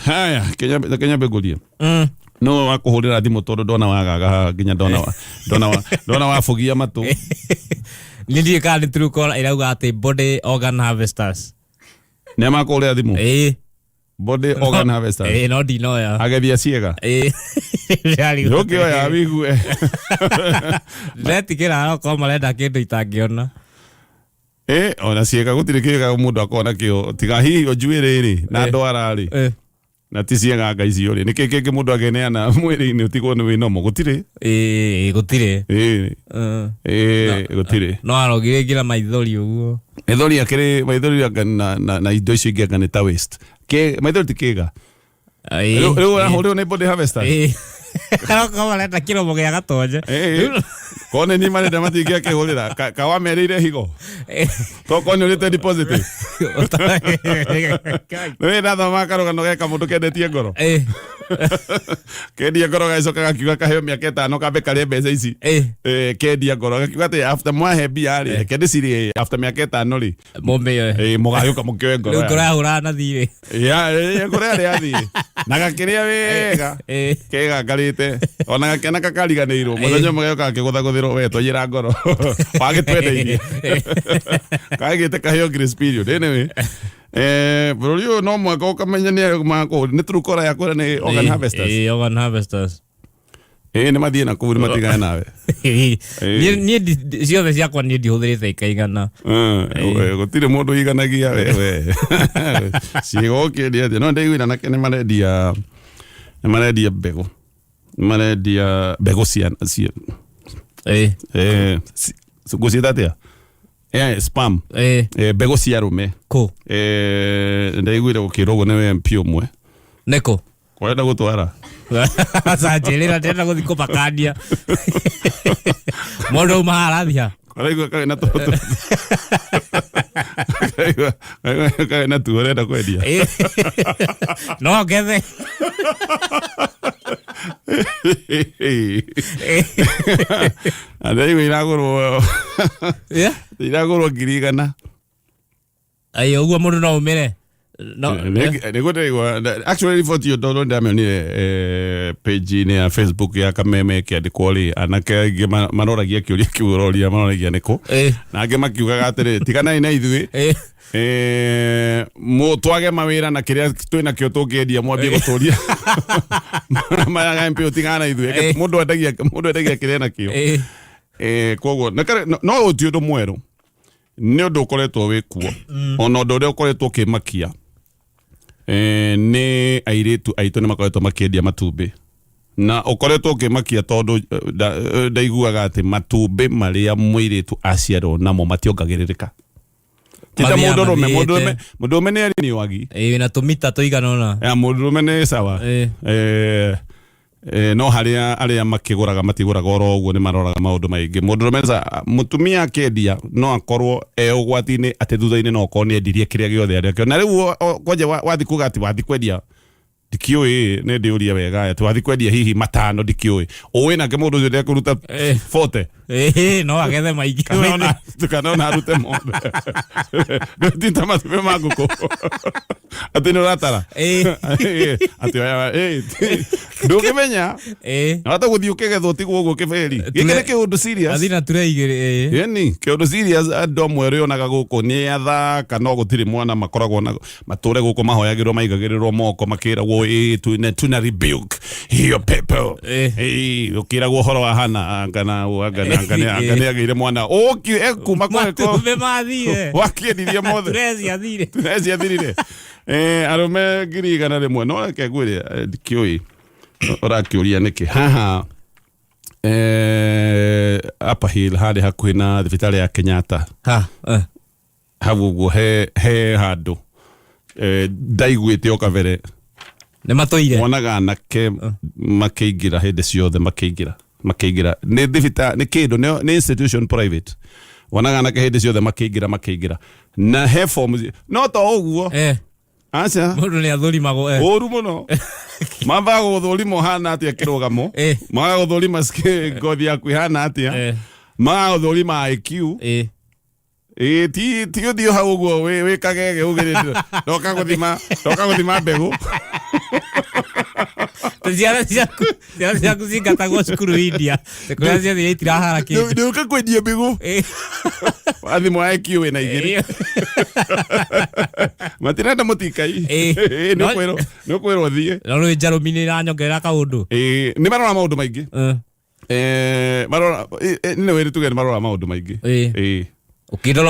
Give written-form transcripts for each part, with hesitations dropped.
Haya, Kenya begulia. No wakuhurira thimu tondu ndona wagaga nginya ndona wafugia matu. Nindi ka ni true call irauga ati body organ harvesters. Ne makuhurira thimu. Body organ harvesters. No dino ya. Agethia ciega. Yokio ya wigue. Letikira no ko marenda kindu itangiona. Ona ciega gutire kiga mundu akona kio tiga hihi ojuire ri na ndwara ri. Na ticiega ngaicio ri niki kiki mundu ageneana mwiri ni utigwo ni winomo gutire. Gutire. Gutire. No arogire ngira maithori uguo. Maithori akiri maithori na indo icio ingi ngani ta waste. Maithori tikiga. Riu ahuriu ni body harvester. Kama leta kiromo gia gatonye. Kone ni marenda matingia kihurira kawa merire higo. To kone urite deposit. No ina thoma karugano geka mundu kendetie ngoro. Kendia ngoro gaicoka gakiuga kaheo miaka 5 kambe kare mbeca ici. Kendia ngoro gakiuga ati after mwahe bia ri kendi ciri after miaka 5 ri. Mombe mugayuka mukioe ngoro. Ngoro hura na thire. Ngoro ari athi. Na gakiria wega. Kega garite. Ona gakena kakariganirwo. Muthenya mugayuka akiguthaguthirwo we tonyira ngoro. Wagitwendeithie. Kagite kaheo grace period. Anyway. Bro, no mwaka ukamenya ni true call yakora ni organ harvesters. Organ harvesters. Ni mathie na kuri matigana nawe. Ni ciothe ciakwa ni ndihũthĩrĩte ikaigana. Gutire mundu iganagia we. Cigoke no ndeigwira nake ni marendia mbegu. Marendia mbegu cia. Gucita atia? Spam. Mbegu cia rume. Ko. Ndaiguire gukirwo uguo niwe MP umwe. Neko. Kwenda gutwara. Sajirira tena guthi kupakania. Mondo maharathia. Kwaraigua kawe na toto. Kawe na tu urenda kwendia. No gethe. Andai iragurwo. Iragurwo ngirigana. Ayo uguo mundu no umire. No. Actually for you don't ndameni page ni ya Facebook ya KAMEME kiandikwo ri anake manoragia kiuria kiuroria manoragia niko na ange makiugaga atiri tiganai na ithui twage mawira na kiria twina kio tungiendia mwambie guturia mayaga MP tigana ithui mundu endagia kiria na kio koguo no utio ndo mweru ni undu ukoretwo wikuo ona undu uria ukoretwo kimakia ni airetu aitu ni makoretwo makiendia matumbi na ukoretwo kimakia tondu ndaiguaga ati matumbi maria muiretu aciarwo namo mationgagiririka tita mundurume ni ari ni wagi na tumita tuigana ona mundurume ni sawa no haria makiguraga matiguraga oro uguo ni maroraga maundu maingi mundurume mutumia akendia no akorwo ugwati-ini ati thutha-ini no ko ni endirie kiria giothe aria na riu kwaje wathi kuga ati wathi kwendia dikioi ne ndiuria wega ati wathi kwendia hihi matano dikioi wina ke mundu ucio ndekuruta 40 no agethe maingi tukana arute mundu ndita matume maguko ati no ratara ati ndukimenya hata guthii ukigethwo tigwo uguo kiberi gikire kiundu serious athina tureigire yani kiundu serious ando mwere onaga guku ni atha kana gutiri mwana makoragwo na mature guku mahoyagirwo maigagirirwo moko makiragwo tuna rebuke your people ukiragwo horo wa hana kana agire mwana kuma kwa tume mathire wakiendirie mothe turezi athirire arume ngirigana rimwe no reke ngwire kioi orakiuria niki haha Upper Hill hali hakuhi na thibitari ya Kenyatta hau uguo he handu ndaiguite okavere ne matoire wonaga anake makiingira hindi ciothe makiingira ni thibitari ni kindu ni institution private wonaga anake hindi ciothe makiingira na he forms no to uguo acha mundu ni athurimago oru muno mamba guthurimo hana atia kirugamo maga guthurima ngothi yaku hana atia maga guthurima IQ ti uthio hau uguo we kagege ugirira ndoka guthima mbegu Ciana ciaku cingatagwo cukuru India. Kũrĩa ciothe itirahara kĩndũ. Nĩũka kwendia mbegũ. Thimũ ya IQ wĩna igĩrĩ. Matirenda mũtikai. Nĩũkwĩrwo thiĩ. No rĩu Njarũmi nĩ ĩranyongerera kaũndũ. Nĩ marora maũndũ maingĩ. Marora nĩ wĩrĩ tuge nĩ marora maũndũ maingĩ.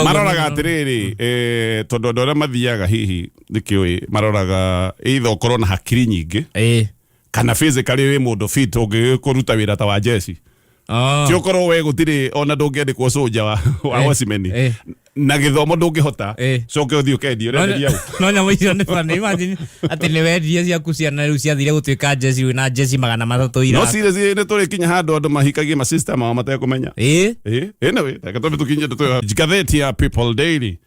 Maroraga atĩrĩrĩ, tondũ andũ arĩa mathiaga hihi nĩkĩũĩ maroraga either ũkorwo na hakiri nyingĩ kana physically wĩ mũndũ fit ũngĩkũruta wĩra ta wa jeshi. Ti ũkorwo we gũtirĩ ona ndũngĩandĩkwo soja wa Osimeni na gĩthomo ndũngĩhota coke ũthiĩ ũkendia ũrenderia no nyamũ icio nĩ bana imagine atĩ nĩ wendia ciaku ciana rĩu ciathire gũtuĩka jeshi wĩna jeshi 300 ira. No seriously nĩ tũrĩkinya handũ andũ mahikagie ma system ao matekũmenya. Anyway, reke tũbe tũkinyie ngathĩti ya People Daily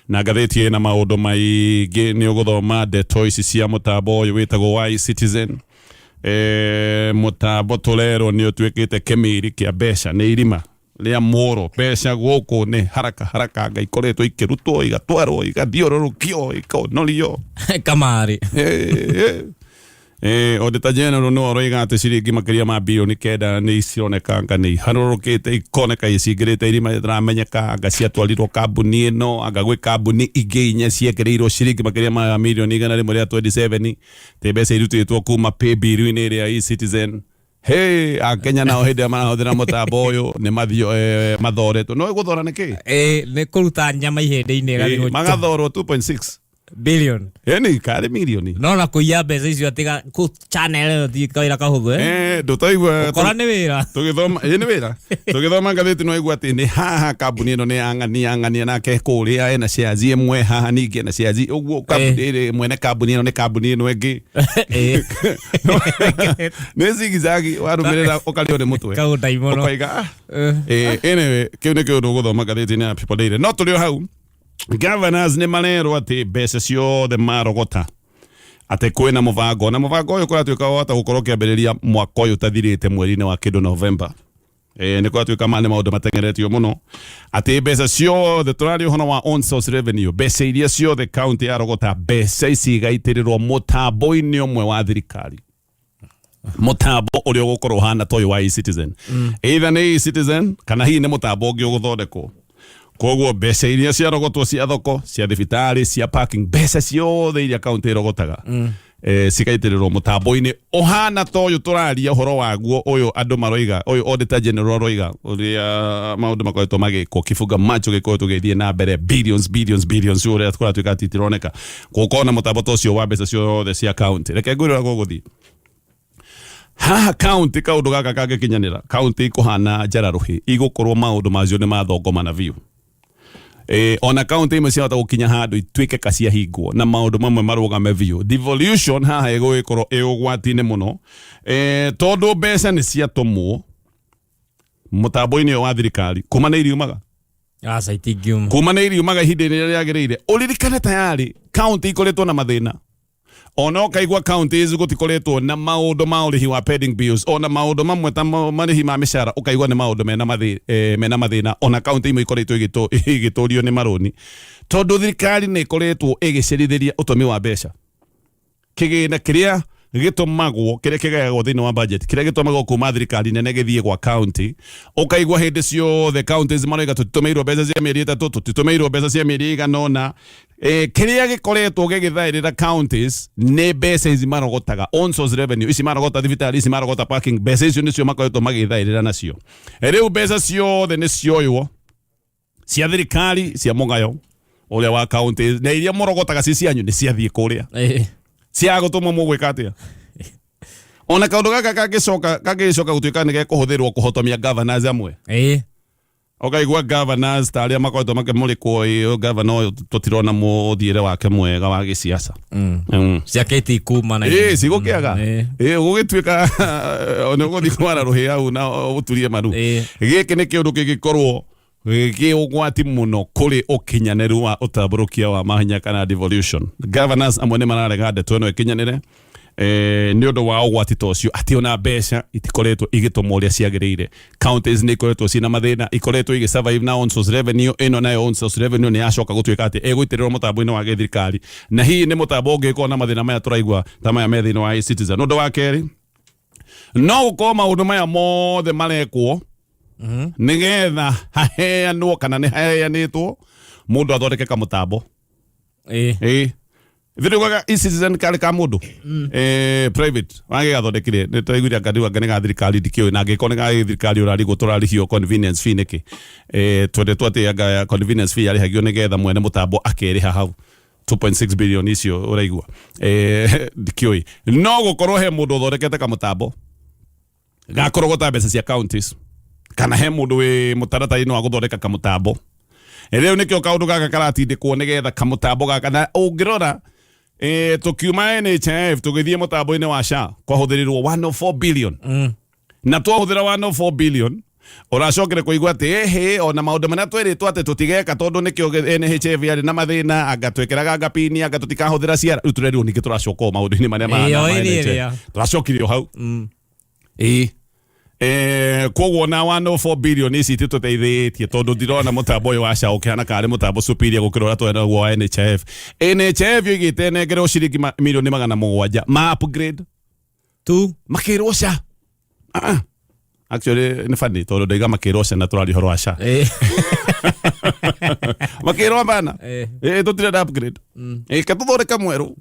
na ngathĩti ĩna maũndũ maingĩ nĩ ũgũthoma ndeto ici cia mũtambo ũyũ wĩtagwo wa Citizen. Mũtambo tũrerwo nĩ ũtuĩkĩte kĩmiri kĩa mbeca nĩ irima rĩa mũro mbeca gũkũ nĩ haraka Ngai ikoretwo ikĩrutwo igatwarwo igathiũrũrũkio ikonorio kamarĩ. Auditor General no oiga atĩ ciringi makĩria ma bilioni 9 nĩ cironekanga nĩ iharũrũkĩte ikoneka icingĩrĩte irima rĩtaramenyeka anga ciatwarirwo kambuni ĩno anga gwĩ kambuni ingĩ inya ciekĩrĩirwo ciringi makĩria ma milioni 100 rĩa 27 te mbeca irutĩtwo kuma pay bill-inĩ ĩrĩa Citizen. Akenya nao hĩndĩ marahũthĩra mũtambo ũyũ nĩ mathio mathoretwo no gũthora nĩkĩ? Nĩ kũruta nyama ihĩndĩ-inĩ magathorwo 2.6 billion. Nĩ karĩ milioni. No na kũiya mbeca icio atiga ku channel ti kawĩra kahũthũ ndũtaigua ũkora nĩ wĩra tũgĩthoma nĩ wĩra tũgĩthoma ngathĩti no igua atĩ nĩ haha kambuni ĩno nĩ ang'ania nake kũrĩa ena shares imwe haha ningĩ ena shares ũguo kambuni mwene kambuni ĩno nĩ kambuni ĩno ĩngĩ nĩ zigizagi warumĩrĩra ũkarĩo nĩ mũtwe ũkaiga anyway kĩu nĩ kĩũndũ ũgũthoma ngathĩti-inĩ ya People Daily. No tũrĩ o hau governors nĩ marerwo atĩ mbeca ciothe marogota atĩ kwĩna mũbango na mũbango ũyũ kũratuĩka wahota gũkorwo kĩambĩrĩria mwaka ũyũ ũtathirĩte mweri-inĩ wa kĩndũ November. Nĩ kũratuĩka nĩ maũndũ matengeretio mũno atĩ mbeca ciothe tũrarĩ ũhoro wa on source revenue mbeca iria ciothe county yarogota mbeca ici igaitĩrĩrwo mũtambo-inĩ ũmwe wa thirikari. Mũtambo ũrĩa ũgũkorwo hana toyo wa Citizen. Either nĩ Citizen kana hihi nĩ mũtambo ũngĩ ũgũthondekwo. Koguo mbeca iria ciarogotwo cia thoko cia thibitarĩ cia parking mbeca ciothe iria county irogotaga cikaitĩrĩrwo mũtambo-inĩ ũhana toyo tũraria ũhoro waguo ũyũ andũ maroiga ũyũ Auditor General roiga ũrĩa maũndũ makoretwo magĩkwo kĩbunga macho gĩkoretwo gĩthiĩ na mbere billions ũrĩa tũratuĩka atĩ itironeka gũkorwo na mũtambo ta ũcio wa mbeca ciothe cia county. Reke ngwĩre ũrĩa gũgũthiĩ haha county kaũndũ gaka kangĩkinyanĩra county kũhana njararuhi igũkorwo maũndũ macio nĩ mathongoma na view. Ona county imwe ciahota gũkinya handũ ituĩke kaciahingwo na maũndũ mamwe marũgame view. Devolution haha ĩgũgĩkorwo ũgwati-inĩ mũno tondũ mbeca nĩ ciatũmwo mũtambo-inĩ wa thirikari kuma nĩ iriumaga kuma nĩ iriumaga ihinda-inĩ rĩrĩa rĩagĩrĩire. Ũririkane tayari county ikoretwo na mathĩna ona ũkaigua counties gũtikoretwo na maũndũ ma ũrĩhi wa pending bills ona maũndũ mamwe ta marĩhi ma mĩcara ũkaigua nĩ maũndũ mena mathĩna ona county imwe ikoretwo igĩtũrio nĩ marũni tondũ thirikari nĩ ikoretwo ĩgĩcerithĩria ũtũmi wa mbeca. Kĩgĩna kĩrĩa gĩtũmagwo kĩrĩa kĩgayagwo thĩinĩ wa budget kĩrĩa gĩtũmagwo kuma thirikari nene gĩthiĩ gwa county ũkaigua hĩndĩ ciothe counties maroiga tũtitũmĩirwo mbeca cia mĩeri 3 tũtitũmĩirwo mbeca cia mĩeri 100 kĩrĩa gĩkoretwo gĩgĩthaĩrĩra counties nĩ mbeca ici marogotaga on source revenue ici marogota thibitarĩ ici marogota parking mbeca icio nĩcio makoretwo magĩthaĩrĩra nacio. Rĩu mbeca ciothe nĩ cioywo cia thirikari cia mũgayo ũrĩa wa counties na iria mũrogotaga ci cianyu nĩ ciathiĩ kũrĩa ciagũtũmwo mũgwĩka atĩa. Ona kaũndũ gaka kangĩcoka gũtuĩka nĩ gekũhũthĩrwo kũhotomia governors amwe. Ũkaigua governors ta arĩa makoretwo makĩmũrĩkwo governor tũtirona mũthiĩre wake mwega wa gĩciaca ciakĩti kuma na cigũkĩaga gũgĩtuĩka ona ũgũthiĩ kwara rũhĩ hau na ũturie maru. Gĩkĩ nĩ kĩũndũ kĩngĩkorwo gĩũgwati mũno kũrĩ ũkinyanĩru wa ũtambũrũkia wa mahinya kana devolution. Governors amwe nĩ mararega ndeto ĩno ĩkinyanĩre nĩ ũndũ wa ũgwati ta ũcio atĩ ona mbeca itikoretwo igĩtũmwo ũrĩa ciagĩrĩire. Counties nĩ ikoretwo ciĩna mathĩna, ikoretwo igĩsurvive na on source revenue, ĩno nayo on source revenue nĩ yacoka gũtuĩka atĩ ĩgũitĩrĩrwo mũtambo-inĩ wa gĩthirikari, na hihi nĩ mũtambo ũngĩkorwo na mathĩna maya tũraigua ta maya me thĩinĩ wa e-Citizen. Ũndũ wa kerĩ, no gũkorwo maũndũ maya mothe marekwo nĩgetha haheanwo kana nĩ haheanĩtwo mũndũ athondeke kamũtambo. Thirikari e-Citizen kale ka mundu private wage gathondekire nĩ tũraiguire ngadiwa ngane ga thirikari ndikĩoĩ na ngĩkorwo nĩ ga thirikari ũrarigwo tũrarĩhio convenience fee nĩkĩ twendetwo atĩ anga convenience fee yarĩhagio nĩgetha mwene mũtambo akerĩha hau 2.6 billion icio ũraigua ndikĩoĩ. No gũkorwo he mũndũ ũthondekete kamũtambo gakorogota mbeca cia counties kana he mũndũ wĩ mũtaratara-inĩ wa gũthondeka kamũtambo. Rĩu nĩkĩo kaũndũ gaka karatindĩkwo nĩgetha kamũtambo gaka, na ũngĩrora tukiuma NHIF tugithie mũtambo-inĩ wa SHA kwahũthĩrirwo 104 billion na twahũthĩra 104 billion ũracokere kũigua atĩ ona maũndũ marĩa twerĩtwo atĩ tũtigeka tondũ nĩkĩo NHIF yarĩ na mathĩna anga twekeraga ngapini anga tũtikahũthĩra ciara, rĩu tũrerirwo ningĩ tũracoka maũndũ-inĩ marĩa mahana tũracokirio hau. Koguo na 104 billion ici tũteithĩtie tondũ ndirona mũtambo ũyũ wa SHA ũkĩhana karĩ mũtambo superior gũkĩra ũrĩa twena guo wa NHIF. NHIF yoigĩte nengerwo ciringi mirioni 700 ma upgrade tu makĩrwo SHA. Actually nĩ funny tondũ ndaiga makĩrwo SHA na tũrari horo wa SHA makĩrwo bana tũtirenda upgrade katũthondeka mwerũ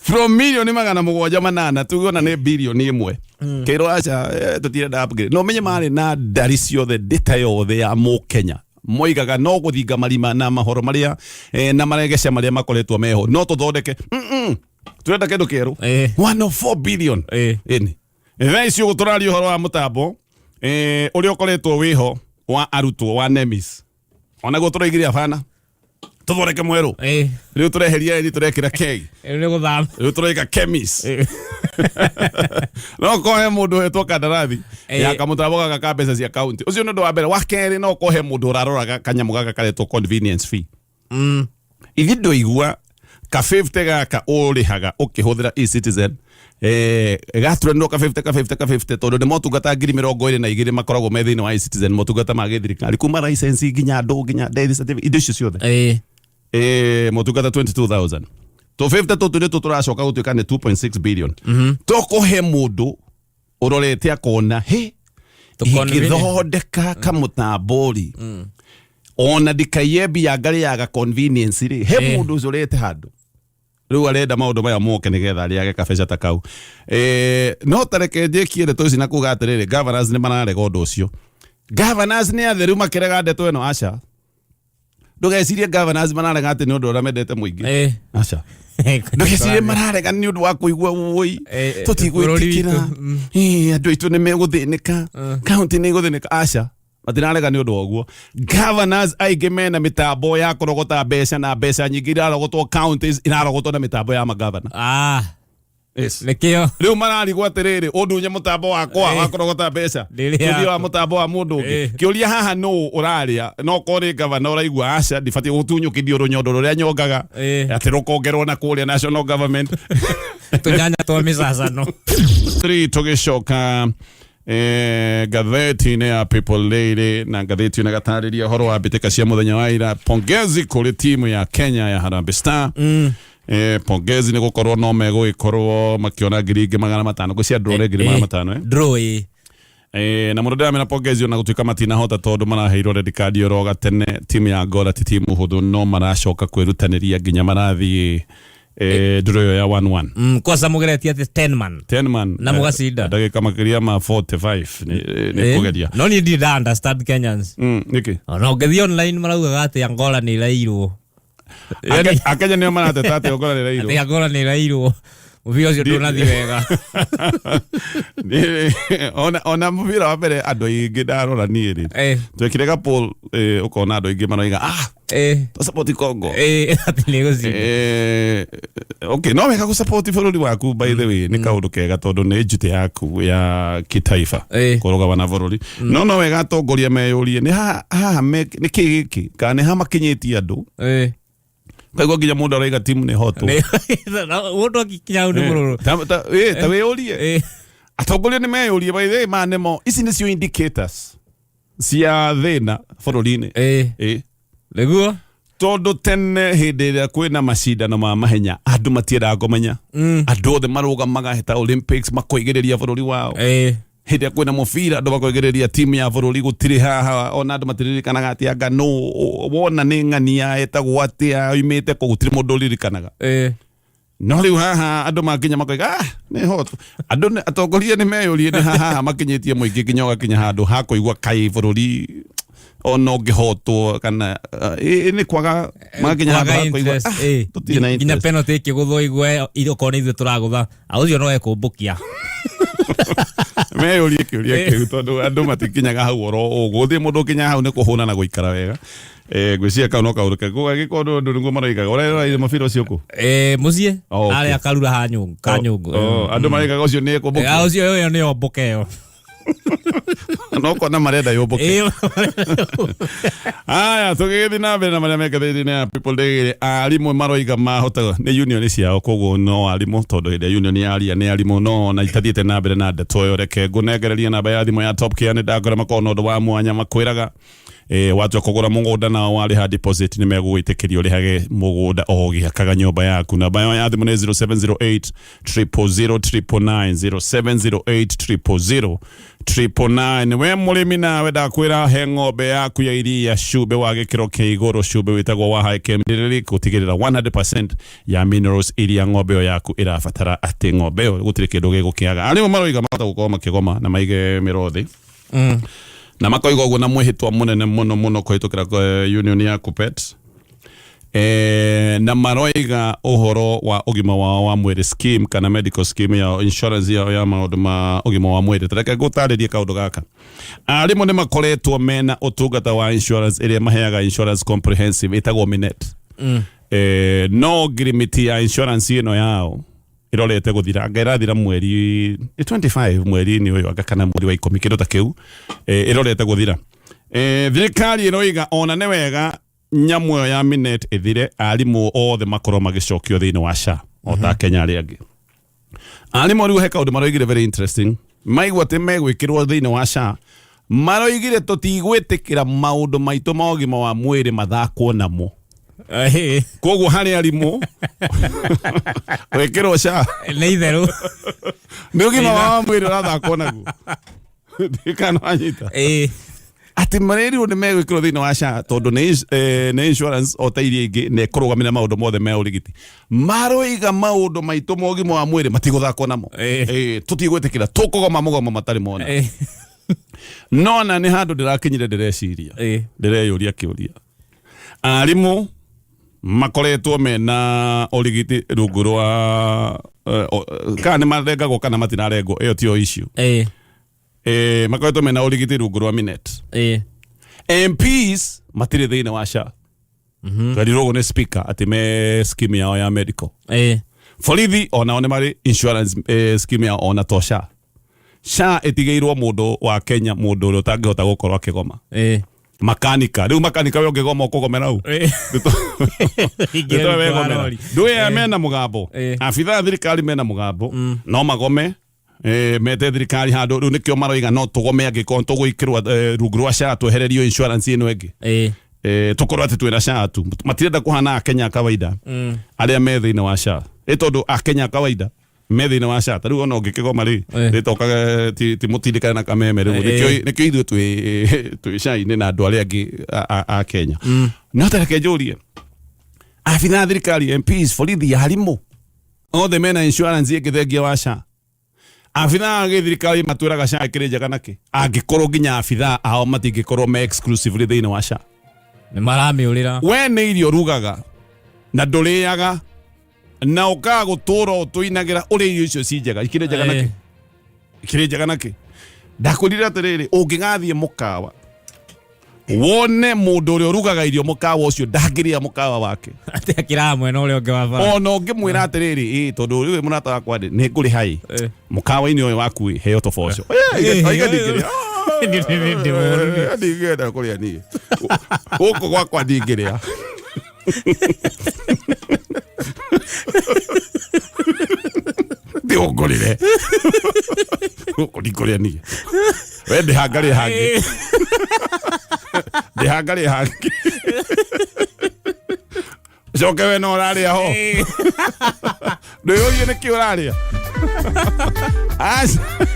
from mirioni 708 tugiona nĩ birioni 1 kĩrwo acha tũtirenda upgrade. No menye marĩ na ndari ciothe data yothe ya Mũkenya moigaga no gũthinga marima na mahoro marĩa na maregesha marĩa makoretwo meho no tũthondeke turenda kĩndũ kĩerũ 104 billion ĩni thaa icio gũtũraria ũhoro wa mũtambo ũrĩa ũkoretwo wĩho wa arutwo wa NEMIS ona guo tũraigire abana tũthondeke mwerũ rĩu tũreheria ni tũrekĩra K rĩu tũreka chemis no kohe mũndũ wetwo kandarathi ya kamũtambo gaka ka mbeca cia county ũcio nĩ ũndũ wa mbere. Wa kerĩ no kohe mũndũ ũraroraga kanyamũ gaka karetwo convenience fee ithi ndũigua ka 50 gaka ũrĩhaga ũkĩhũthĩra e-Citizen gaturanĩrwo ka 50 tondũ nĩ motungata 22,000 makoragwo me thĩinĩ wa e-Citizen, motungata ma gĩthirikari kuma license nginya ndũ nginya death certificate indo icio ciothe motungata 22,000 to 50 tũtũ nĩ tũracoka gũtuĩka nĩ 2.6 billion tũkũhe mũndũ ũrorete akona ingĩthondeka kamũtambori ona ndikaie mbia ngari yaga convenience rĩ he mũndũ ũcio ũrete handũ rĩu arenda maũndũ maya moke nĩgetha arĩage kabeca ta kau. No tareke njĩkie ndeto ici na kuga atĩrĩrĩ governors nĩ mararega ũndũ ũcio. Governors nĩ atheru makĩrega ndeto ĩno aca ndũgecirie governors mararega atĩ nĩ ũndũ ũrĩa mendete mũingĩ aca ndũgecirie mararega nĩ ũndũ wa kũigua ũi tũtigwĩtĩkĩra andũ aitũ nĩ megũthĩnĩka county nĩ igũthĩnĩka aca matirarega nĩ ũndũ woguo. Governors aingĩ mena mĩtambo ya kũrogota mbeca na mbeca nyingĩ irarogotwo counties irarogotwo na mĩtambo ya magavana. Nĩkĩo rĩu mararigwo atĩrĩrĩ ũndunye mũtambo wakwa wa kũrogota mbeca tũthiĩ wa mũtambo wa mũndũ ũngĩ. Kĩũria haha nũ ũrarĩa no korĩ gavana ũraigua aca ndibatiĩ gũtunyũkithio rũnyondo rũrĩa nyongaga atĩ rũkongerwo na kũrĩa national government tũnyanya twa mĩcacano. Tũgĩcoka ngathĩti-inĩ ya People Daily na ngathĩti na gatarĩria ũhoro wa mbĩtĩka cia mũthenya wa ira. Pongezi kũrĩ timu ya Kenya ya Harambee Star. Pongezi nĩ gũkorwo no megũgĩkorwo makĩona 500,000 gũcia draw 500,000 draw na mũndũ ndĩramena pongezi ona gũtuĩka matinahota tondũ maraheirwo red card oro gatene. Timu ya Gor ti timu hũthũ no maracoka kwĩrutanĩria nginya marathiĩ draw ya 1-1 kwanza mũgeretie atĩ 10 man na mũgacinda ndagĩka makĩria ma 45 nĩ kũgeria. No niĩ ndĩ understand Kenyans nĩkĩ no ngĩthiĩ online maraugaga atĩ Angola nĩ ĩrairwo Akenya nĩo marateta atĩ Angola nĩ ĩrairwo atĩ Angola nĩ ĩrairwo mũbira ũcio ndũnathi wega ona mũbira wa mbere andũ aingĩ ndarora niĩ rĩ twekire ga poll ũkona andũ aingĩ maroiga to support Congo atĩ nĩ gũcinda. Okay, no wega gũsupport bũrũri waku by the way nĩ kaũndũ kega tondũ nĩ njute yaku ya kitaifa kũrũgama na bũrũri no wega atongoria meyũrie nĩ haha nĩ kĩĩ gĩkĩ kana nĩ ha makinyĩtie andũ kaigwa kinya mundu araiga timu ni hotu mundu akikinya ni mururu tawe ulie atongoria ni meyurie by the manemo ici ni cio indicators cia thina bururi-ini leguo tondu tene hindi ria kwina macindano ma mahenya andu matiendaga kumenya andu othe marugamaga heta Olympics makoigiriria bururi wao hindi ria kwina mubira andu makoigiriria timu ya bururi gutiri haha ona andu matiririkanaga ati anga no wona ni ng'ania etagwo atia imite ko gutiri mundu uririkanaga no riu haha andu makinya makoiga ni hotu andu atongoria ni meyurie ni haha makinyitie muingi kinya gakinya handu ha kuigwa kai bururi ono ngihotwo kana ni kwaga maginya handu kuigwa tutina nginya penalty kiguthwo igwe iroko ni ithu turagutha aucio no ekumbukia meyurie kiuria kiu tondu andu matikinyaga hau oro guthi mundu kinya hau ni kuhuna na guikara wega gwiciria kau no kauruke gugagikondo ndu ngo maraigaga ora mabira ucio ku mucie ari akarura ha nyungu kanyungu andu maraigaga ucio ni ekumbukia ucio yo ni ombokeo no kona marenda yomboke aya tugithi na mbere na maria mekethĩtie na people day arimũ maroiga mahota ni union ciao koguo no arimũ tondu hĩndĩ union yaria ni arimũ no na itathiĩte na mbere na ndeto yo reke ngũnengereria namba ya thimũ ya Top Care ni ndakora makorwo ũndũ wa mwanya makwĩraga watu kugura mugunda na wari ha deposit ni megugwitikirio rihage mugunda o gihakaga nyumba yaku namba ya thimũ ni 0708 0000999 0708 0000999 we murimi nawe ndakwira he ng'ombe yaku ya iria cube wa gikiro kia iguru cube witagwo wa high KAMEME gutigirira 100% ya minerals iria ng'ombe yo yaku irabatara ati ng'ombe yo gutiri kindu gigukiaga arimo maroiga mahota gukorwo makigoma na maige mirothi na makoiga uguo na mwihitwa munene muno kuhitukira union ya Kupet na maroiga uhoro wa ugima wa mwiri scheme kana medical scheme ya insurance ya maundu ma ugima wa mwiri tareke gutaririe kaundu gaka arimu ni makoretwo mena utungata wa insurance iria maheaga insurance comprehensive itagwo Minet no grimiti ya insurance ino yao irorete guthira ngairathira mweri 25 mweri ni uyu agakana mweri wa 10 kindu ta kiu irorete guthira thirikari iroiga ona ne wega nyamu ya Minet ithire arimu othe makorwo magicokio thiini wa SHA ota Kenya ari angi arimu riu he kaundu maroigire very interesting maigwa te megwikirwo thiini wa SHA maroigire tutigwitikira maundu maitu ma ugima wa mwiri mathakwo namo koguo hari arimu wekirwo SHA ni itheru ni ugima wa mwiri rathakwo naguo ndikano anyita ati mareri ni megwikirwo thiini wa SHA tondu ni insurance o ta iria ingi ne kurugamira maundu mothe me urigiti maroiga maundu maitu ma ugima wa mwiri matiguthakwo namo tutigwitikira tukugoma mugomo matari mona nona ni handu ndirakinyire ndireciria ndireyuria kiuria arimu makoretwo mena urigiti rungu rwa kana marengagwo kana matinarengwo iyo tio issue makoretwo mena urigiti rungu rwa Minet MPs matire thiini wa SHA twarirogo ne speaker ati me scheme yao ya medical borithi ona one mari insurance scheme yao ona to SHA itigeirwo mundu wa Kenya mundu uria utangihota gukorwo akigoma makanika riu makanika we ungigoma ukugomera u nduwe mena mugambo afitha thirikari mena mugambo no magome mete thirikari handu riu nikio maroiga no tugome angiko tugwikirwa rungu rwa SHA twehererio insurance ino ingi tukorwo ati twina SHA tu matirenda kuhana Kenya kawaida aria me thiini wa SHA tondu a Kenya kawaida me thiini wa SHA riu ona ungikigoma ri ritokaga ti mutindikana na KAMEME riu nikio ithu twi SHA-ini na andu aria angi a Kenya no tareke njurie afitha thirikari MPs borithi arimu othe mena insurance ingithengia wa SHA afitha agithirikari matwiraga SHA ikiri njega naki angikorwo nginya afitha ao matingikorwo me exclusively thiini wa SHA ni maramiurira we ni irio rugaga na nduriaga na ukaga gutura tuinagira uri irio icio ci njega ikiri njega naki ikiri njega naki ndakurira atiriri ungigathie mukawa wone mundu uria rugaga irio mukawa ucio ndangiria mukawa wake ati akira mwena uria ungi wava ona ngimwira atiriri tondu riu munata wakwa ni nguri hai mukawa ini uyu waku heo toboco ndigenda kuria ni uko gwakwa ndingiria Ndi ungurire. Ukurikuria ni. We ndihangari hangi. Ndihangari hangi. Coke we no uraria ho. Nduyurie niki uraria.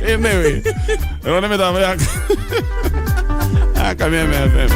Emewe. Ona me dava. Kameme FM.